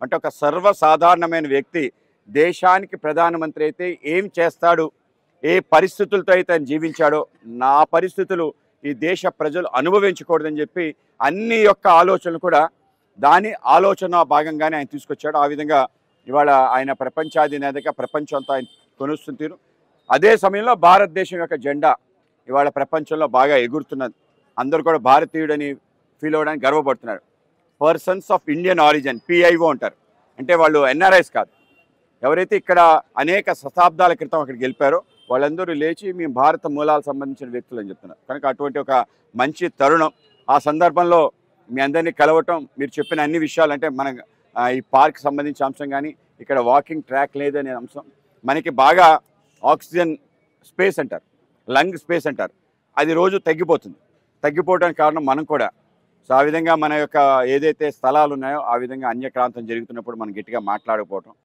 అంటే ఒక సర్వసాధారణమైన వ్యక్తి దేశానికి ప్రధానమంత్రి అయితే ఏం చేస్తాడు, ఏ పరిస్థితులతో అయితే ఆయన జీవించాడో నా పరిస్థితులు ఈ దేశ ప్రజలు అనుభవించకూడదని చెప్పి అన్ని యొక్క ఆలోచనలు కూడా దాని ఆలోచన భాగంగానే ఆయన తీసుకొచ్చాడు. ఆ విధంగా ఇవాళ ఆయన ప్రపంచాధినేతగా ప్రపంచం అంతా ఆయన కొనుస్తుంది తీరు. అదే సమయంలో భారతదేశం యొక్క జెండా ఇవాళ ప్రపంచంలో బాగా ఎగురుతున్నది. అందరూ కూడా భారతీయుడని ఫీల్ అవ్వడానికి గర్వపడుతున్నారు. Persons of Indian origin, PIO అంటారు. అంటే వాళ్ళు ఎన్ఆర్ఐస్ కాదు, ఎవరైతే ఇక్కడ అనేక శతాబ్దాల క్రితం అక్కడికి గెలిపారో వాళ్ళందరూ లేచి మేము భారత మూలాలకు సంబంధించిన వ్యక్తులు అని చెప్తున్నారు. కనుక అటువంటి ఒక మంచి తరుణం. ఆ సందర్భంలో మీ అందరినీ కలవటం, మీరు చెప్పిన అన్ని విషయాలు, అంటే మన ఈ పార్క్ సంబంధించిన అంశం కానీ, ఇక్కడ వాకింగ్ ట్రాక్ లేదనే అంశం, మనకి బాగా ఆక్సిజన్ స్పేస్ అంటారు, లంగ్ స్పేస్ అంటారు, అది రోజు తగ్గిపోవడానికి కారణం మనం కూడా. సో ఆ విధంగా మన యొక్క ఏదైతే స్థలాలు ఉన్నాయో ఆ విధంగా అన్యక్రాంతం జరుగుతున్నప్పుడు మనం గట్టిగా మాట్లాడకపోవటం,